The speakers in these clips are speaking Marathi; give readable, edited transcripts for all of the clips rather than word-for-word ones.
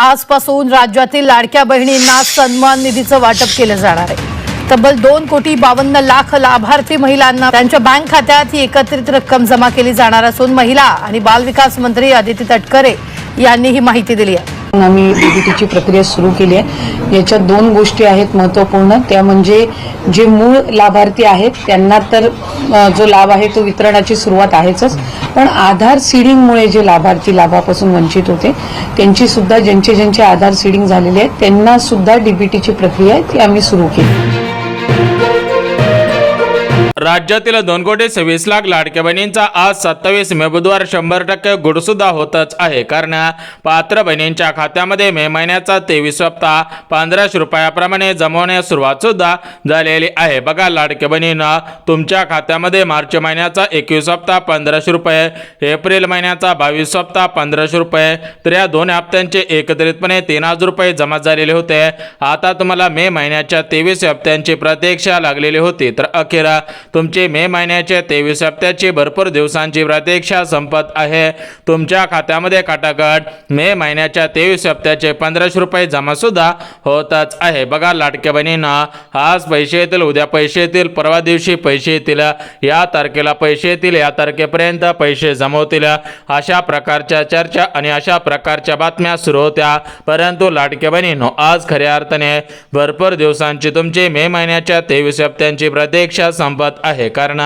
आजपासून राज्यातील लाडक्या बहिणींना सन्मान निधीचं वाटप केलं जाणार आहे। तब्बल 2,52,00,000 लाभार्थी महिलांना त्यांच्या बँक खात्यात ही एकत्रित रक्कम जमा केली जाणार असून महिला आणि बाल विकास मंत्री आदिती तटकरे यांनी ही माहिती दिली आहे। आम्ही डीबीटीची प्रक्रिया सुरू केली आहे। याच्यात दोन गोष्टी आहेत महत्त्वपूर्ण, त्या म्हणजे जे मूळ लाभार्थी आहेत त्यांना तर जो लाभ आहे तो वितरणाची सुरुवात आहेच, पण आधार सीडिंगमुळे जे लाभार्थी लाभापासून वंचित होते त्यांची सुद्धा ज्यांचे आधार सीडिंग झालेले आहेत त्यांना सुद्धा डीबीटीची प्रक्रिया आहे ती आम्ही सुरू केली। राज्यातील 2,26,00,000 लाडक्या बहिणींचा आज 27 मे बुधवार 100% गुडसुद्धा होतच आहे। कारण पात्र बहिणींच्या खात्यामध्ये मे महिन्याचा 23 हप्ता 1500 रुपयाप्रमाणे जमवण्यास सुरुवात सुद्धा झालेली आहे। बघा लाडक्या बहिणींना तुमच्या खात्यामध्ये मार्च महिन्याचा 21 हप्ता 1500 रुपये, एप्रिल महिन्याचा 22 हप्ता 1500 रुपये, तर या दोन हप्त्यांचे एकत्रितपणे 3000 रुपये जमा झालेले होते। आता तुम्हाला मे महिन्याच्या 23 हप्त्यांची प्रतीक्षा लागलेली होती, तर अखेर तुमचे मे महिन्याच्या 23 हप्त्याची भरपूर दिवसांची प्रतीक्षा संपत आहे। तुमच्या खात्यामध्ये काटाकाट मे महिन्याच्या 23 हप्त्याचे 1500 रुपये जमा सुद्धा होतच आहे। बघा लाडक्या बहिणींना आज पैसे येतील, उद्या पैसे येतील, परवा दिवशी पैसे येतील, या तारखेला पैसे येतील, या तारखेपर्यंत पैसे जमा होतील, अशा प्रकारच्या चर्चा आणि अशा प्रकारच्या बातम्या सुरू होत्या। परंतु लाडक्या बहिणींनो, आज खऱ्या अर्थाने भरपूर दिवसांची तुमची मे महिन्याच्या 23 हप्त्यांची प्रतीक्षा संपत आहे। कारण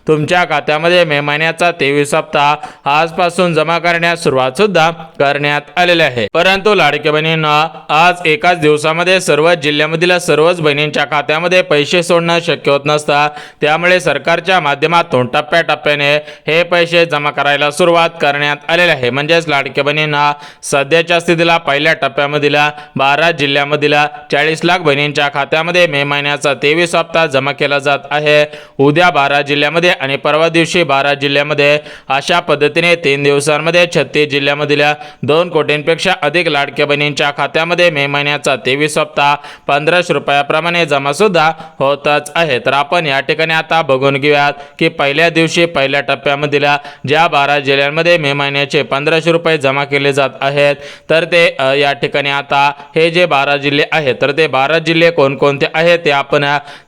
तुमच्या खात्यामध्ये मे महिन्याचा 23 हप्ता आजपासून जमा करण्यास सुरुवात सुद्धा करण्यात आलेली आहे। परंतु लाडक्या बहिणींना आज एकाच दिवसामध्ये सर्वच जिल्ह्यामधील सर्वच बहिणींच्या खात्यामध्ये पैसे सोडणं शक्य होत नसतं, त्यामुळे सरकारच्या माध्यमातून टप्प्याटप्प्याने हे पैसे जमा करायला सुरुवात करण्यात आलेली आहे। म्हणजेच लाडक्या बहिणींना सध्याच्या स्थितीला पहिल्या टप्प्यामधील 12 जिल्ह्यामधील 40 लाख बहिणींच्या खात्यामध्ये मे महिन्याचा 23 हप्ता जमा केला जात आहे। उद्या 12 जिल्ह्यामध्ये आणि परवा दिवशी 12 जिल्ह्यामध्ये अशा पद्धतीने 3 दिवसांमध्ये 36 जिल्ह्यामधील 2 कोटींपेक्षा अधिक लाडक्या बहिणींच्या खात्यामध्ये मे महिन्याचा 23 हप्ता 1500 रुपयाप्रमाणे जमा सुद्धा होतच आहे। तर आपण या ठिकाणी आता बघून घेऊयात की पहिल्या दिवशी पहिल्या टप्प्यामधील ज्या 12 जिल्ह्यांमध्ये मे महिन्याचे 1500 रुपये जमा केले जात आहेत, तर ते या ठिकाणी आता हे जे 12 जिल्हे आहेत, तर ते 12 जिल्हे कोणकोणते आहेत ते आपण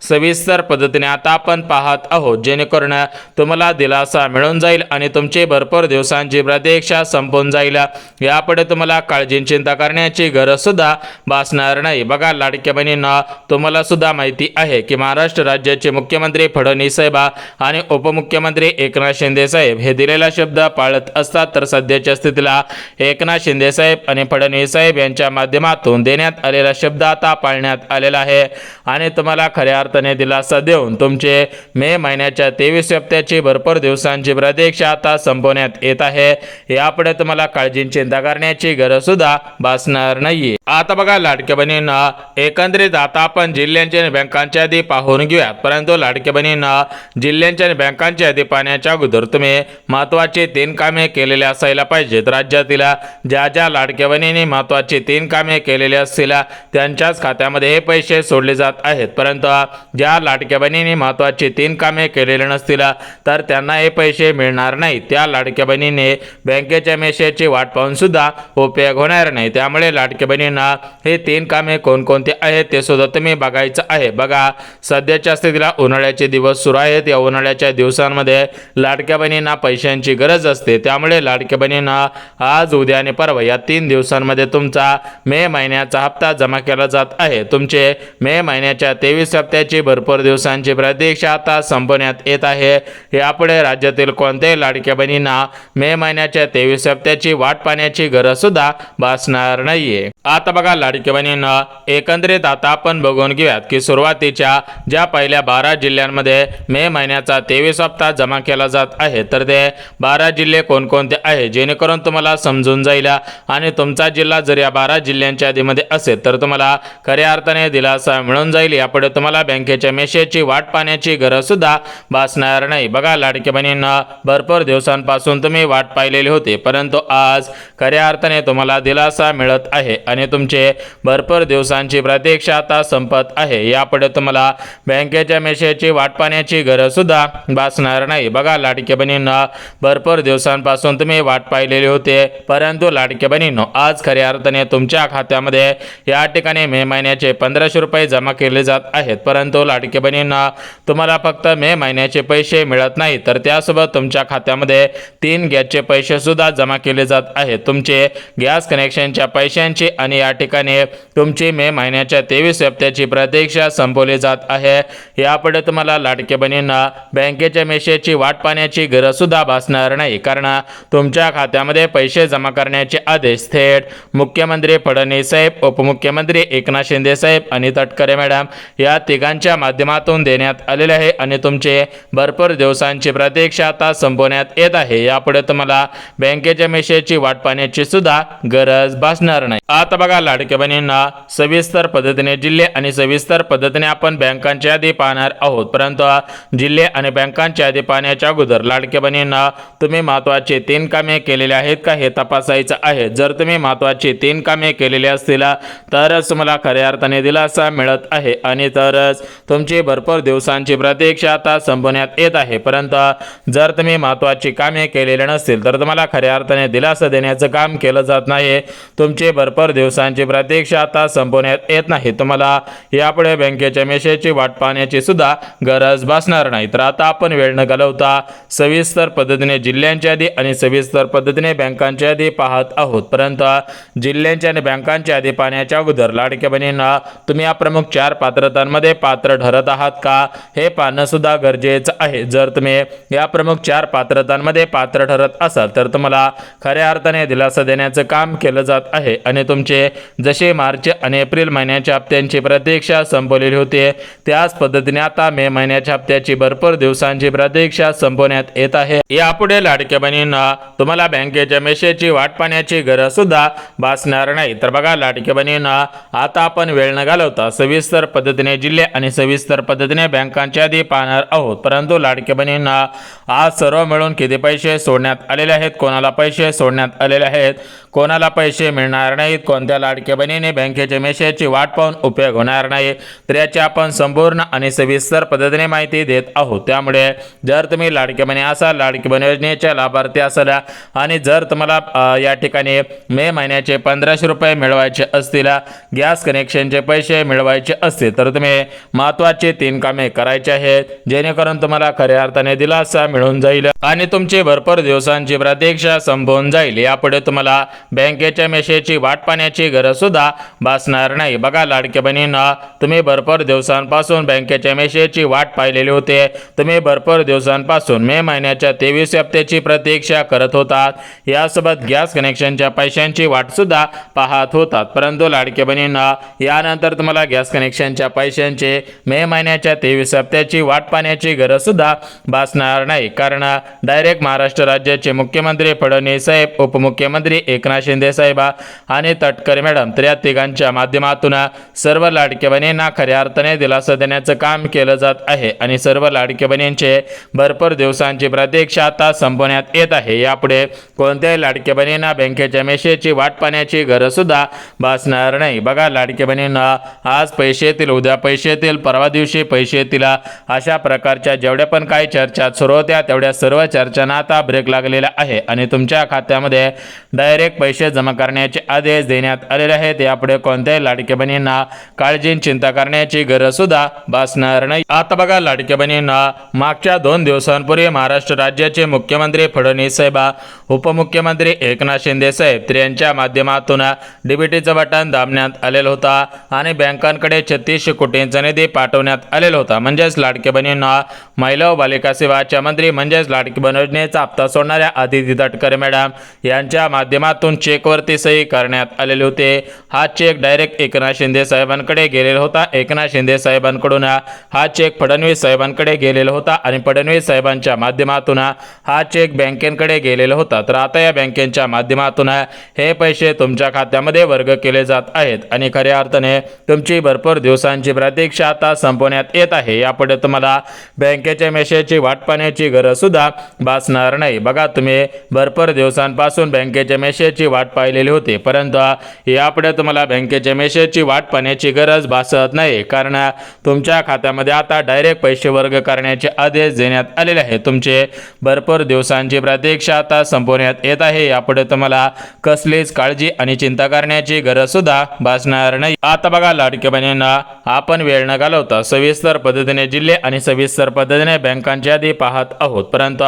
सविस्तर पद्धतीने आता आपण पाहत आहोत, जेणेकरून तुम्हाला दिलासा मिळून जाईल आणि तुमची भरपूर दिवसांची प्रतीक्षा संपून जाईल। यापुढे तुम्हाला काळजी चिंता करण्याची गरज सुद्धा भासणार नाही। बघा लाडक्या बहिणींना, तुम्हाला सुद्धा माहिती आहे की महाराष्ट्र राज्याचे मुख्यमंत्री फडणवीस साहेब आणि उपमुख्यमंत्री एकनाथ शिंदे साहेब हे दिलेला शब्द पाळत असतात, तर सध्याच्या स्थितीला एकनाथ शिंदे साहेब आणि फडणवीस साहेब यांच्या माध्यमातून देण्यात आलेला शब्द आता पाळण्यात आलेला आहे आणि तुम्हाला खऱ्या अर्थाने दिलासा देऊन तुमचे मे महिन्याच्या 23 हप्त्याची भरपूर दिवसांची प्रतीक्षा आता संपवण्यात येत आहे। यापुढे तुम्हाला काळजी चिंता करण्याची गरज सुद्धा भासणार नाहीये। आता बघा लाडक्या बहिणींना, एकंदरीत आता आपण जिल्ह्यांच्या आणि बँकांच्या यादी पाहून घेऊयात। परंतु लाडक्या बहिणींना, जिल्ह्यांच्या आणि बँकांची यादी पाहण्याच्या अगोदर तुम्ही महत्त्वाची 3 कामे केलेली असायला पाहिजेत। राज्यातील ज्या ज्या लाडक्या बहिणींनी महत्त्वाची 3 कामे केलेली असतील त्यांच्याच खात्यामध्ये हे पैसे सोडले जात आहेत। परंतु ज्या लाडक्या बहिणींनी महत्त्वाची 3 कामे केलेले नसतील तर त्यांना हे पैसे मिळणार नाही। त्या लाडक्या बहिणीने बँकेच्या मेसेजची वाट पाहून सुद्धा उपयोग होणार नाही। त्यामुळे लाडक्या बहिणींना हे 3 कामे कोणकोणते आहेत ते सुद्धा तुम्ही बघायचं आहे। बघा सध्याच्या स्थितीला उन्हाळ्याचे दिवस सुरू आहेत, या उन्हाळ्याच्या दिवसांमध्ये लाडक्या बहिणींना पैशांची गरज असते, त्यामुळे लाडक्या बहिणींना आज उद्या आणि परवा या 3 दिवसांमध्ये तुमचा मे महिन्याचा हप्ता जमा केला जात आहे। तुमचे मे महिन्याच्या 23 हप्त्याची भरपूर दिवसांची प्रतीक्षा आता संपवण्यात येत आहे। यापुढे राज्यातील कोणत्याही लाडक्या बहिणींना मे महिन्याच्या 23 हप्त्याची वाट पाहण्याची गरज सुद्धा भासणार नाहीये। आता बघा लाडक्या बहिणींना, एकंदरीत आता आपण बघून घेऊयात की सुरुवातीच्या ज्या पहिल्या 12 जिल्ह्यांमध्ये मे महिन्याचा 23 हप्ता जमा केला जात आहे, तर ते 12 जिल्हे कोणकोणते आहेत जेणेकरून तुम्हाला समजून जाईल आणि तुमचा जिल्हा जर या 12 जिल्ह्यांच्या यादीमध्ये असेल तर तुम्हाला खऱ्या अर्थाने दिलासा मिळून जाईल। यापुढे तुम्हाला बँकेच्या मेसेजची वाट पाहण्याची गरज गरज सुद्धा भासणार नाही. बघा लाडक्या बहिणींना भरपूर दिवसांपासून तुम्ही वाट पाहिलेली होती, परंतु आज खऱ्या अर्थाने तुम्हाला दिलासा मिळत आहे आणि तुमचे भरपूर दिवसांची प्रतीक्षा आता संपत आहे. यापुढे तुम्हाला बँकेच्या मेसेजची वाट पाहण्याची गरज सुद्धा भासणार नाही. बघा लाडक्या बहिणींना भरपूर दिवसांपासून तुम्ही वाट पाहिलेली होती, परंतु लाडक्या बहिणींनो आज खऱ्या अर्थाने तुमच्या खात्यामध्ये या ठिकाणी मे महिन्याचे 1500 रुपये जमा केले जात आहेत. परंतु लाडक्या बहिणींना तुम्हाला फक्त मे महिन्याचे पैसे मिळत नाही, तर त्यासोबत तुमच्या खात्यामध्ये 3 गॅसचे पैसे सुद्धा जमा केले जात आहेत. तुमचे गॅस कनेक्शनच्या पैशांची आणि या ठिकाणी तुमची मे महिन्याच्या 23 हप्त्याची प्रतीक्षा संपवली जात आहे. यापुढे तुम्हाला लाडक्या बहिणींना बँकेच्या मेसेजची वाट पाहण्याची गरज सुद्धा भासणार नाही, कारण तुमच्या खात्यामध्ये पैसे जमा करण्याचे आदेश थेट मुख्यमंत्री फडणवीस साहेब, उपमुख्यमंत्री एकनाथ शिंदे साहेब आणि तटकरे मॅडम या तिघांच्या माध्यमातून देण्यात आलेले आहे आणि तुमचे भरपूर दिवसांची प्रतीक्षा आता संपवण्यात येत आहे. यापुढे तुम्हाला बँकेच्या मेसेजची वाट पाहण्याची सुद्धा गरज भासणार नाही. आता बघा लाडक्या बहिणींना सविस्तर पद्धतीने जिल्हे आणि सविस्तर पद्धतीने आपण बँकांची यादी पाहणार आहोत, परंतु जिल्हे आणि बँकांची यादी पाहण्याच्या अगोदर लाडक्या बहिणींना तुम्ही महत्त्वाचे 3 कामे केलेले आहेत का हे तपासायचं आहे. जर तुम्ही महत्त्वाची 3 कामे केलेली असतील तरच तुम्हाला खऱ्या अर्थाने दिलासा मिळत आहे आणि तरच तुमची भरपूर दिवसांची प्रतीक्षा आता संपवण्यात येत आहे. परंतु जर तुम्ही महत्त्वाची कामे केलेली नसतील तर तुम्हाला खऱ्या अर्थाने दिलासा देण्याचं काम केलं जात नाही. तुमची भरपूर दिवसांची प्रतीक्षा आता संपवण्यात येत नाही. तुम्हाला यापुढे बँकेच्या मेसेजची वाट पाहण्याची सुद्धा गरज भासणार नाही. तर आता आपण वेळ न घालवता सविस्तर पद्धतीने जिल्ह्यांची यादी आणि सविस्तर पद्धतीने बँकांची यादी पाहत आहोत. परंतु जिल्ह्यांची आणि बँकांची यादी पाहण्याच्या अगोदर लाडक्या बहिणींना तुम्ही या प्रमुख 4 पात्रतांमध्ये पात्र ठरत आहात का हे पाहणं सुद्धा गरजेचं आहे. जर तुम्ही या प्रमुख 4 पात्रतांमध्ये पात्र ठरत असाल तर तुम्हाला खऱ्या अर्थाने दिलासा देण्याचं काम केलं जात आहे आणि तुमचे जसे मार्च आणि एप्रिल महिन्याच्या हप्त्यांची प्रतीक्षा संपवलेली होती त्याच पद्धतीने आता मे महिन्याच्या हप्त्याची भरपूर दिवसांची प्रतीक्षा संपवण्यात येत आहे. यापुढे लाडक्या बहिणींना तुम्हाला बँकेच्या मेसेजची वाट पाहण्याची गरज सुद्धा भासणार नाही. तर बघा लाडक्या बहिणींना आता आपण वेळ न घालवता सविस्तर पद्धतीने जिल्हे आणि सविस्तर पद्धतीने बँकांची यादी पाहणार आहोत. परंतु लाडक्या बहिणींना आज सर्व मिळून किती पैसे सोडण्यात आलेले आहेत, कोणाला पैसे सोडण्यात आलेले आहेत, कोणाला पैसे मिळणार नाहीत, कोणत्या लाडक्या बहिणीने बँकेच्या मेसेजची वाट पाहून उपयोग होणार नाही, तर याची आपण संपूर्ण आणि सविस्तर पद्धतीने माहिती देत आहोत. त्यामुळे जर तुम्ही लाडक्या बहिणी असाल, लाडकी बहीण योजनेच्या लाभार्थी असाल आणि जर तुम्हाला या ठिकाणी मे महिन्याचे 1500 रुपये मिळवायचे असतील, गॅस कनेक्शनचे पैसे मिळवायचे असतील, तर तुम्ही महत्त्वाचे 3 कामे करायचे आहेत जेणेकरून तुम्हाला खऱ्या अर्थाने दिलासा मिळून जाईल आणि तुमची भरपूर दिवसांची प्रतीक्षा संपवून जाईल. यापुढे तुम्हाला बँकेच्या मेसेजची वाट पाहण्याची गरज सुद्धा भासणार नाही. बघा लाडक्या बहिणींना तुम्ही भरपूर दिवसांपासून बँकेच्या मेसेजची वाट पाहिलेली होते. तुम्ही भरपूर दिवसांपासून मे महिन्याच्या 23 हप्त्याची प्रतीक्षा करत होतात. यासोबत गॅस कनेक्शनच्या पैशांची वाट सुद्धा पाहत होतात. परंतु लाडक्या बहिणींना यानंतर तुम्हाला गॅस कनेक्शनच्या पैशांचे मे महिन्याच्या 23 हप्त्याची वाट पाहण्याची गरज सुद्धा भासणार नाही, कारण डायरेक्ट महाराष्ट्र राज्याचे मुख्यमंत्री फडणवीस साहेब, उपमुख्यमंत्री एकनाथ शिंदे साहेब आणि तटकरे मॅडम तर या तिघांच्या माध्यमातून सर्व लाडक्या बहिणींना खऱ्या अर्थाने दिलासा देण्याचं काम केलं जात आहे आणि सर्व लाडक्या बहिणींचे भरपूर दिवसांची प्रतीक्षा आता संपवण्यात येत आहे. यापुढे कोणत्याही लाडक्या बहिणींना बँकेच्या मेसेजची वाट पाहण्याची गरज सुद्धा भासणार नाही. बघा लाडक्या बहिणींना आज पैसे येतील, उद्या पैसे येतील, परवा दिवशी पैसे येतील, अशा प्रकारच्या जेवढ्या पण काही चर्चा सुरू होत्या तेवढ्या सर्व चर्चांना आता ब्रेक लागलेला आहे आणि तुमच्या खात्यामध्ये डायरेक्ट पैसे जमा करण्याचे आदेश देण्यात आलेले आहेत. यापुढे कोणत्याही लाडक्या बहिणींना काळजी चिंता करण्याची गरज सुद्धा भासणार नाही. आता बघा लाडक्या बहिणींना मागच्या 2 दिवसांपूर्वी महाराष्ट्र राज्याचे मुख्यमंत्री फडणवीस साहेब, उपमुख्यमंत्री एकनाथ शिंदे साहेब यांच्या माध्यमातून डीबीटीचं बटन दाबण्यात आलेलं होता आणि बँकांकडे 36 कोटींचा निधी पाठवण्यात आलेला होता. म्हणजेच लाडक्या बहिणींना महिला व बालिका सेवाच्या मंत्री म्हणजेच लाडकी बहीण योजनेचा हप्ता सोडणाऱ्या आदिती तटकरे मॅडम यांच्या माध्यमातून चेकवरती सही करण्यात आलेले होते. हा चेक डायरेक्ट एकनाथ शिंदे साहेबांकडे गेलेला होता. एकनाथ शिंदे साहेबांकडून हा चेक फडणवीस साहेबांकडे गेलेला होता आणि फडणवीस साहेबांच्या माध्यमातून हा चेक बँकेकडे गेलेला होता. तर आता या बँकेच्या माध्यमातून हे पैसे तुमच्या खात्यामध्ये वर्ग केले जात आहेत आणि खऱ्या अर्थाने तुमची भरपूर दिवसांची प्रतीक्षा आता संपवण्यात येत आहे. यापुढे तुम्हाला बँकेच्या मेसेजची वाट पाहण्याची गरज सुद्धा भासणार नाही. बघा, तुम्ही भरपूर दिवसांपासून बँकेच्या मेसेजची वाट पाहिलेली होती, परंतु यापुढे तुम्हाला बँकेच्या मेसेजची वाट पाहण्याची गरज भासत नाही, कारण तुमच्या खात्यामध्ये आता डायरेक्ट पैसे वर्ग करण्याचे आदेश देण्यात आलेले आहे. तुमचे भरपूर दिवसांची प्रतीक्षा आता संपवण्यात येत आहे. यापुढे तुम्हाला कसलीच काळजी आणि चिंता करण्याची गरज सुद्धा भासणार नाही. आता बघा, लाडक्या बहिणींना आपण वेळ न घालवता सविस्तर पद्धतीने जिल्हे आणि सविस्तर पद्धतीने बँकांची यादी पाहत आहोत. परंतु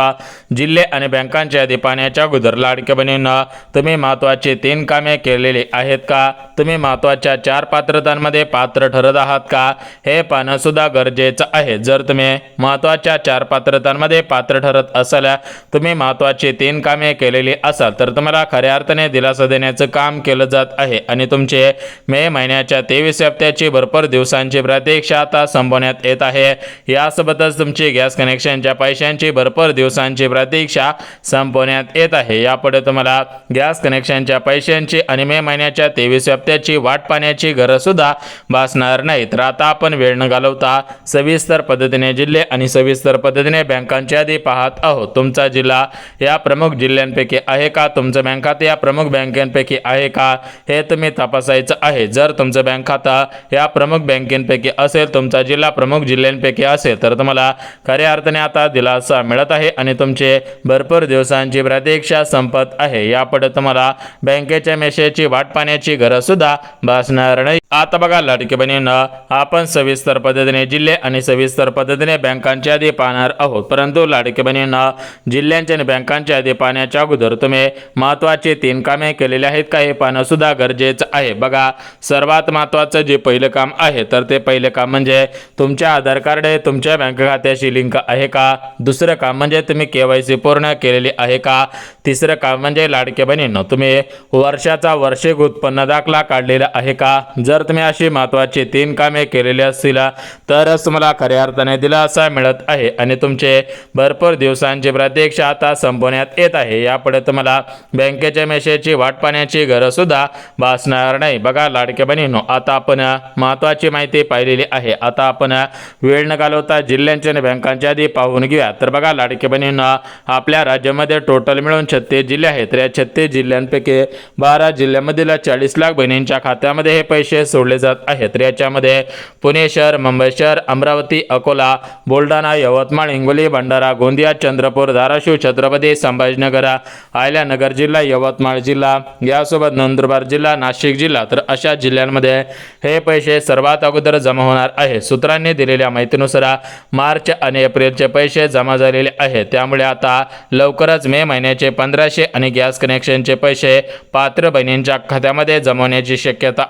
जिल्हे आणि बँकांची यादी पाहण्याच्या अगोदर लाडक्या बहिणींना तुम्ही महत्त्वाची 3 कामे केलेली आहेत का, तुम्ही महत्त्वाच्या 4 पात्रतांमध्ये पात्र ठरत आहात का, हे पाहणं सुद्धा गरजेचं आहे. जर तुम्ही महत्त्वाच्या 4 पात्रतांमध्ये पात्र ठरत असाल, तुम्ही महत्त्वाची 3 कामे केलेली असाल, तर तुम्हाला खऱ्या अर्थाने दिलासा देण्याचं काम केलं जात आहे आणि तुमचे मे महिन्याच्या 23 हप्त्याची भरपूर दिवसांची प्रतीक्षा आता संपवण्यात येत आहे. यासोबतच तुमची गॅस कनेक्शनच्या पैशांची भरपूर दिवसांची प्रतीक्षा संपवण्यात येत आहे. यापुढे तुम्हाला गॅस कनेक्शनच्या पैशांची आणि मे महिन्याच्या 23 हप्त्याची वाट पाहण्याची गरज सुद्धा भासणार नाही. तर आता आपण वेळ न घालवता सविस्तर पद्धतीने जिल्हे आणि सविस्तर पद्धतीने बँकांची यादी पाहत आहोत. तुमचा जिल्हा या प्रमुख जिल्ह्यांपैकी आहे का, तुमचं बँक खाते या प्रमुख बँकांपैकी आहे का, हे तुम्ही तपासायचं आहे. जर तुमचं बँक खातं या प्रमुख बँकेपैकी असेल, तुमचा जिल्हा प्रमुख जिल्ह्यांपैकी असेल, तर तुम्हाला खऱ्या अर्थाने आता दिलासा मिळत आहे आणि तुमचे भरपूर दिवसांची प्रतीक्षा संपत आहे. यापुढे तुम्हाला बँकेच्या मेसेजची वाट पाहण्याची गरज सुद्धा भासणार नाही. आता बघा, लाडकी बहिणींना आपण सविस्तर पद्धतीने जिल्हे आणि सविस्तर पद्धतीने बँकांची यादी पाहणार आहोत. परंतु लाडकी बहिणींना जिल्ह्यांची आणि बँकांची यादी पाहण्याच्या अगोदर तुम्ही महत्त्वाचे 3 कामे केलेले आहेत का, हे पाहणं सुद्धा गरजेचं आहे. बघा, सर्वात महत्त्वाचं जे पहिलं काम आहे, तर ते पहिले काम म्हणजे तुमचे आधार कार्ड तुमच्या बँक खात्याशी लिंक आहे का. दुसरं काम म्हणजे तुम्ही KYC पूर्ण केलेली आहे का. तिसरं काम म्हणजे लाडक्या बहिणींनो, तुम्ही वर्षाचा वार्षिक उत्पन्न दाखला काढलेला आहे का. जर तुम्ही अशी महत्त्वाची 3 कामे केलेली असतील, तरच तुम्हाला खऱ्या अर्थाने दिलासा मिळत आहे आणि तुमचे भरपूर दिवसांची प्रतीक्षा आता संपवण्यात येत आहे. यापुढे तुम्हाला बँकेच्या मेसेजची वाट पाहण्याची गरज सुद्धा भासणार नाही. बघा, लाडक्या बहिणींनो, आता आपण महत्त्वाची माहिती पाहिलेली आहे. आता आपण वेळ न घालवता जिल्ह्यांची आणि बँकांची यादी पाहून घेऊया. तर बघा, लाडक्या बहिणींनो, आपल्या राज्यामध्ये टोटल मिळून 36 जिल्हे आहेत. या 36 जिल्ह्यांपैकी 12 जिल्ह्यांमधील 40 लाख बहिणींच्या खात्यामध्ये हे पैसे सोडले जात आहेत. तर याच्यामध्ये पुणे शहर, मुंबई शहर, अमरावती, अकोला, बुलढाणा, यवतमाळ, हिंगोली, भंडारा, गोंदिया, चंद्रपूर, धाराशिव, छत्रपती संभाजीनगर, अहिल्यानगर जिल्हा, यवतमाळ जिल्हा, यासोबत नंदुरबार जिल्हा, नाशिक जिल्हा, तर अशा जिल्ह्यांमध्ये हे पैसे सर्वात अगोदर जमा होणार आहे. सूत्रांनी दिलेल्या माहितीनुसार मार्च आणि एप्रिलचे पैसे जमा झालेले आहेत. त्यामुळे आता लवकरच मे महिन्याचे 1500 आणि गॅस कनेक्शनचे पैसे पात्र बहिणींच्या खात्यामध्ये जमवण्याची शक्यता